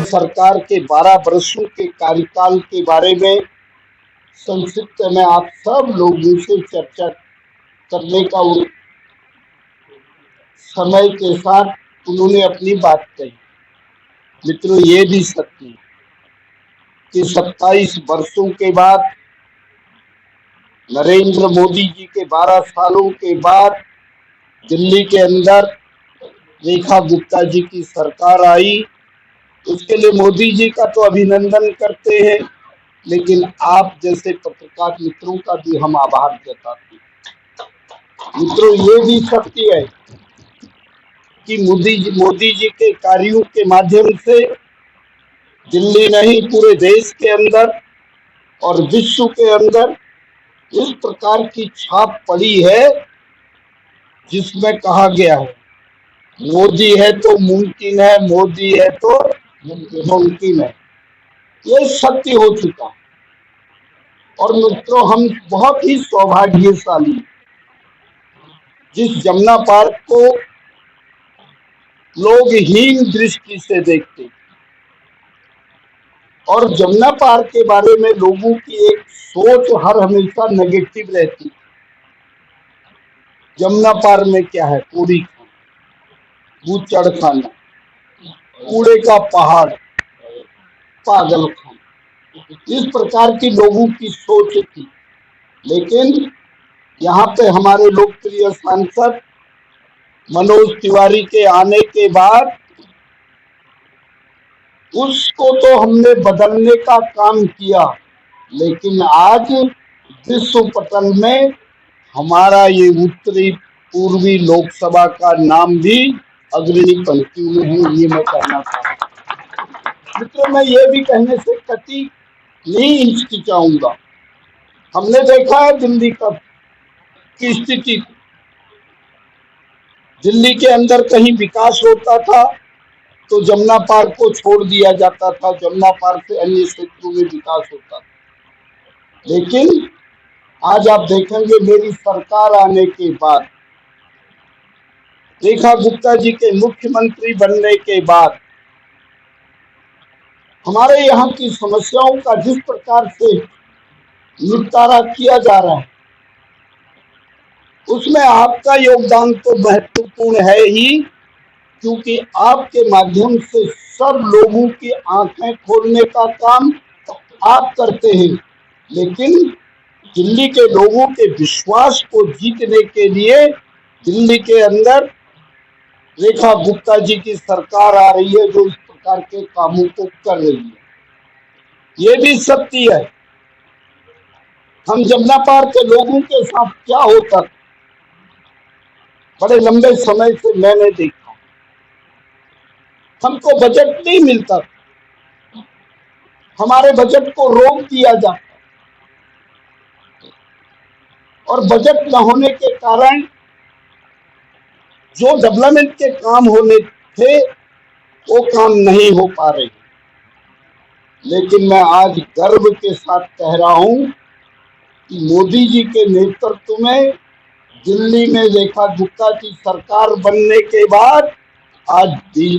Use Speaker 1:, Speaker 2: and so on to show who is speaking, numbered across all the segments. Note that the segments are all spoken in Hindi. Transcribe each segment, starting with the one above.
Speaker 1: सरकार के 12 वर्षों के कार्यकाल के बारे में संक्षिप्त में आप सब लोगों से चर्चा करने का समय के साथ उन्होंने अपनी बात कही। मित्रों, ये भी सत्य है कि 27 वर्षों के बाद, नरेंद्र मोदी जी के 12 सालों के बाद दिल्ली के अंदर रेखा गुप्ता जी की सरकार आई। उसके लिए मोदी जी का तो अभिनंदन करते हैं, लेकिन आप जैसे पत्रकार मित्रों का भी हम आभार जताते हैं। मित्रों, ये भी सत्य है कि मोदी जी के कार्यों के माध्यम से दिल्ली नहीं, पूरे देश के अंदर और विश्व के अंदर इस प्रकार की छाप पड़ी है जिसमें कहा गया है, मोदी है तो मुमकिन है, मोदी है तो मुमकिन है। ये सत्य हो चुका है। और मित्रों, हम बहुत ही सौभाग्यशाली, जिस जमुना पार्क को लोग हीन दृष्टि से देखते और जमुना पार्क के बारे में लोगों की एक सोच हर हमेशा नेगेटिव रहती। जमुना पार्क में क्या है? पूरी खाना, बूचड़ खाना, कूड़े का पहाड़, पागल खाना, इस प्रकार की लोगों की सोच थी। लेकिन यहाँ पे हमारे लोकप्रिय सांसद मनोज तिवारी के आने के बाद उसको तो हमने बदलने का काम किया, लेकिन आज विश्व पटल में हमारा ये उत्तरी पूर्वी लोकसभा का नाम भी अग्रणी पंक्ति में है। ये मैं कहना चाहता हूँ। मित्रों, मैं ये भी कहने से कतई नहीं हिचकिचाऊंगा। हमने देखा है दिल्ली की स्थिति। दिल्ली के अंदर कहीं विकास होता था तो जमुना पार्क को छोड़ दिया जाता था, जमुना पार्क से अन्य क्षेत्रों में विकास होता था। लेकिन आज आप देखेंगे मेरी सरकार आने के बाद, रेखा गुप्ता जी के मुख्यमंत्री बनने के बाद हमारे यहाँ की समस्याओं का जिस प्रकार से निपटारा किया जा रहा है, उसमें आपका योगदान तो महत्वपूर्ण है ही, क्योंकि आपके माध्यम से सब लोगों की आंखें खोलने का काम आप करते हैं। लेकिन दिल्ली के लोगों के विश्वास को जीतने के लिए दिल्ली के अंदर रेखा गुप्ता जी की सरकार आ रही है, जो इस प्रकार के कामों को कर रही है। ये भी सत्य है। हम जमुना पार्क के लोगों के साथ क्या होता, बड़े लंबे समय से मैंने देखा, हमको बजट नहीं मिलता, हमारे बजट को रोक दिया जाता, और बजट न होने के कारण जो डेवलपमेंट के काम होने थे वो काम नहीं हो पा रहे। लेकिन मैं आज गर्व के साथ कह रहा हूं कि मोदी जी के नेतृत्व में दिल्ली में रेखा गुप्ता की सरकार बनने के बाद आज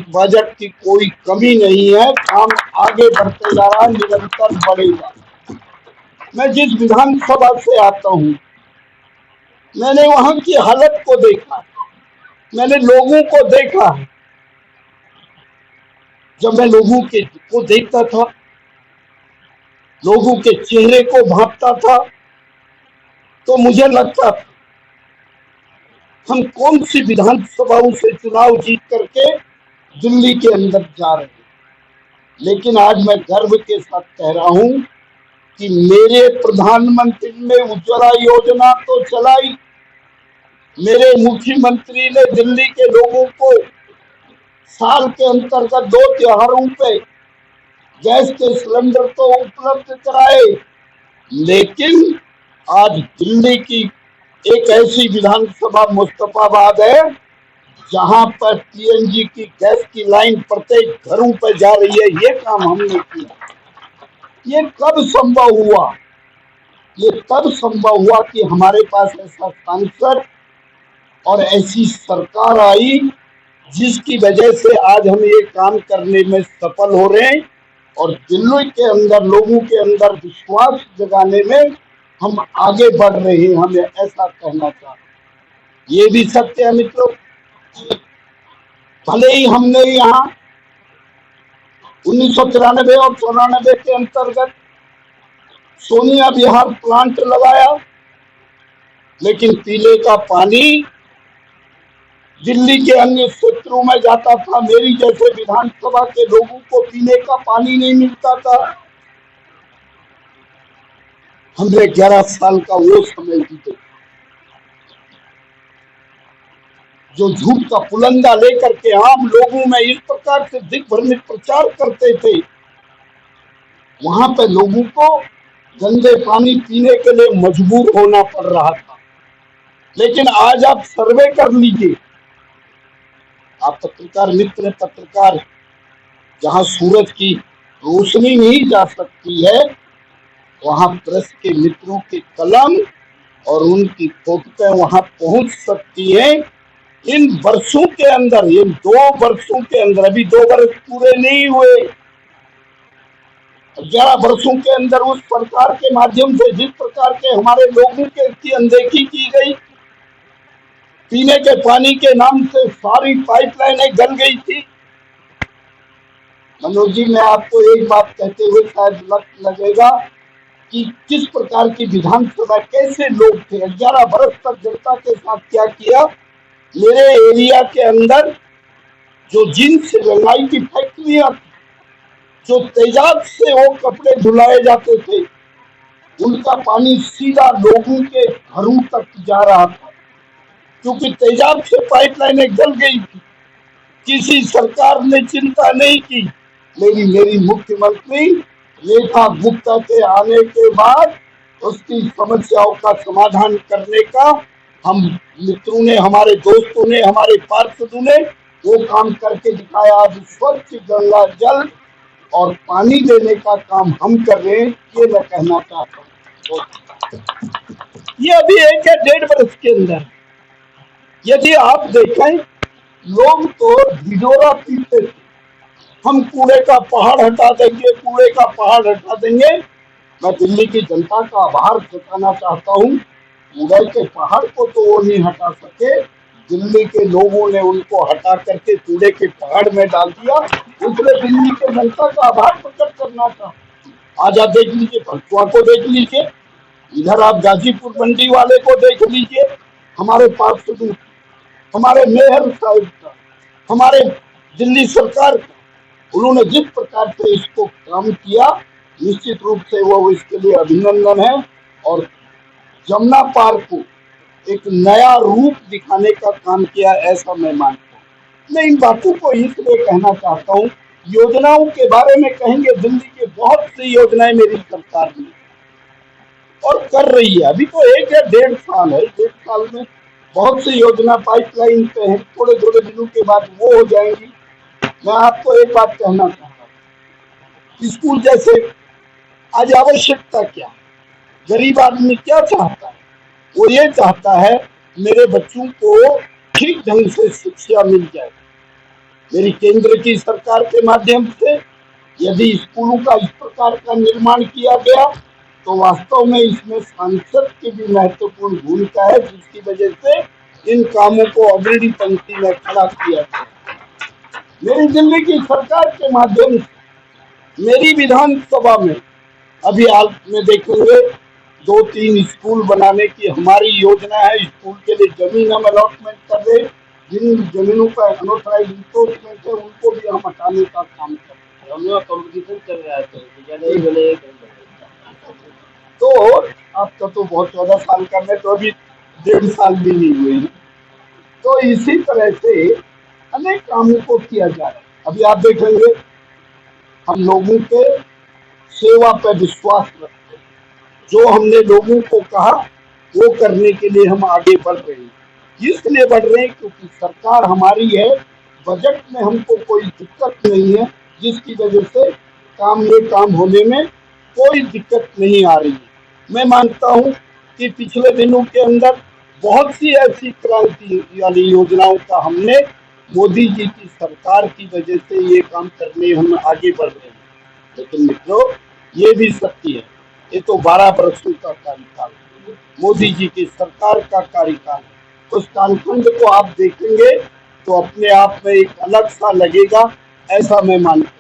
Speaker 1: बजट की कोई कमी नहीं है। काम आगे बढ़ते जा रहा है, निरंतर बढ़ेगा। मैं जिस विधानसभा से आता हूं, मैंने वहां की हालत को देखा, मैंने लोगों को देखा। जब मैं लोगों को देखता था, लोगों के चेहरे को भांपता था, तो मुझे लगता था हम कौन सी विधानसभाओं से चुनाव जीत करके दिल्ली के अंदर जा रहे हैं। लेकिन आज मैं गर्व के साथ कह रहा हूं कि मेरे प्रधानमंत्री ने उज्ज्वला योजना तो चलाई, मेरे मुख्यमंत्री ने दिल्ली के लोगों को साल के अंतर्गत 2 त्योहारों पे गैस के सिलेंडर तो उपलब्ध कराए। लेकिन आज दिल्ली की एक ऐसी विधानसभा मुस्तफाबाद है जहां पर पीएनजी की गैस की लाइन प्रत्येक घरों पर जा रही है। ये काम हमने किया। ये कब संभव हुआ? ये तब संभव हुआ कि हमारे पास ऐसा सांसद और ऐसी सरकार आई जिसकी वजह से आज हम ये काम करने में सफल हो रहे हैं और दिल्ली के अंदर लोगों के अंदर विश्वास जगाने में हम आगे बढ़ रहे हैं। हमें ऐसा कहना चाहिए। ये भी सत्य है मित्रों, भले ही हमने यहाँ 1993 और 94 के अंतर्गत सोनिया विहार प्लांट लगाया, लेकिन पीने का पानी दिल्ली के अन्य क्षेत्रों में जाता था। मेरी जैसे विधानसभा के लोगों को पीने का पानी नहीं मिलता था। हमने 11 साल का वो समय बीते, जो झूठ का पुलंदा लेकर के आम लोगों में इस प्रकार से दिग्भ्रमित प्रचार करते थे, वहां पे लोगों को गंदे पानी पीने के लिए मजबूर होना पड़ रहा था। लेकिन आज आप सर्वे कर लीजिए, आप पत्रकार मित्र पत्रकार, जहां सूरज की रोशनी नहीं जा सकती है, वहां प्रेस के मित्रों के कलम और उनकी फोटोएं वहां पहुंच सकती है। इन वर्षों के अंदर, इन 2 वर्षों के अंदर, अभी 2 वर्ष पूरे नहीं हुए, 11 वर्षों के अंदर उस सरकार के माध्यम से जिस प्रकार के हमारे लोगों की अनदेखी की गई, पीने के पानी के नाम से सारी पाइपलाइनें गल गई थी। मनोज जी, मैं आपको एक बात कहते हुए शायद लगेगा कि किस प्रकार की विधानसभा, कैसे लोग थे। 11 वर्ष तक जनता के साथ क्या किया। मेरे एरिया के अंदर जो जींस रंगाई की फैक्ट्रियां, जो तेजाब से वो कपड़े धुलाए जाते थे, उनका पानी सीधा लोगों के घरों तक जा रहा था, क्योंकि तेजाब से पाइपलाइनें गल गई थी। किसी सरकार ने चिंता नहीं की। मेरी मुख्यमंत्री रेखा गुप्ता के आने के बाद उसकी समस्याओं का समाधान करने का हम मित्रों ने, हमारे दोस्तों ने, हमारे पार्षदों ने वो काम करके दिखाया। आज स्वच्छ गंगा जल और पानी देने का काम हम कर रहे हैं, ये मैं कहना चाहता हूँ। ये अभी 1 या 1.5 वर्ष के अंदर यदि आप देखें, लोग तो ढिढोरा पीते थे, हम कूड़े का पहाड़ हटा देंगे, कूड़े का पहाड़ हटा देंगे। मैं दिल्ली की जनता का आभार जताना चाहता हूँ। कूड़े के पहाड़ को तो वो नहीं हटा सके, दिल्ली के लोगों ने उनको हटा करके कूड़े के पहाड़ में डाल दिया। इसलिए दिल्ली के जनता का आभार प्रकट करना था। आज आप देख लीजिए, भरतुआ को देख लीजिए, इधर आप गाजीपुर मंडी वाले को देख लीजिए, हमारे पार्षद, हमारे मेयर साहब का, हमारे दिल्ली सरकार का, उन्होंने जिस प्रकार से इसको काम किया, निश्चित रूप से वो इसके लिए अभिनंदन है। और जमुना पार्क को एक नया रूप दिखाने का काम किया, ऐसा मैं मानता हूँ। मैं इन बातों को इसलिए कहना चाहता हूँ। योजनाओं के बारे में कहेंगे, दिल्ली के बहुत सी योजनाएं मेरी सरकार ने और कर रही है। अभी तो 1 या 1.5 साल है, 1.5 साल में बहुत सी योजना पाइपलाइन पे है, थोड़े थोड़े दिनों के बाद वो हो जाएंगी। मैं आपको एक बात कहना चाहता हूँ, स्कूल जैसे आज आवश्यकता क्या, गरीब आदमी क्या चाहता है, वो ये चाहता है मेरे बच्चों को ठीक ढंग से शिक्षा मिल जाए। मेरी केंद्र की सरकार के माध्यम से यदि स्कूलों का इस प्रकार का निर्माण किया गया, तो वास्तव में इसमें सांसद की भी महत्वपूर्ण भूमिका है, जिसकी वजह से इन कामों को अग्रणी पंक्ति में खड़ा किया गया। मेरी दिल्ली की सरकार के माध्यम से मेरी विधानसभा में अभी आप में देखेंगे 2-3 स्कूल बनाने की हमारी योजना है। स्कूल के लिए जमीन हम अलॉटमेंट कर रहे, जिन जमीनों का अनऑथराइज्ड इंक्रोचमेंट है उनको भी हम हटाने का काम कर रहे हैं। हम लोग कंपटीशन कर रहे थे, तो आपका तो बहुत 14 साल करने, तो अभी 1.5 साल भी नहीं हुए। तो इसी तरह से अनेक कामों को किया जा रहा है। अभी आप देखेंगे, हम लोगों के सेवा पर विश्वास रखते हैं, जो हमने लोगों को कहा वो करने के लिए हम आगे बढ़ रहे हैं। इसलिए बढ़ रहे हैं क्योंकि सरकार हमारी है, बजट में हमको कोई दिक्कत नहीं है, जिसकी वजह से काम होने में कोई दिक्कत नहीं आ रही है। मैं मानता हूँ कि पिछले दिनों के अंदर बहुत सी ऐसी क्रांति वाली योजनाओं का हमने मोदी जी की सरकार की वजह से ये काम करने हम आगे बढ़ रहे हैं। लेकिन मित्रों, ये भी सत्य है, ये तो 12 वर्षों का कार्यकाल है, मोदी जी की सरकार का कार्यकाल है। उस कालखंड को आप देखेंगे तो अपने आप में एक अलग सा लगेगा, ऐसा मैं मानता हूं।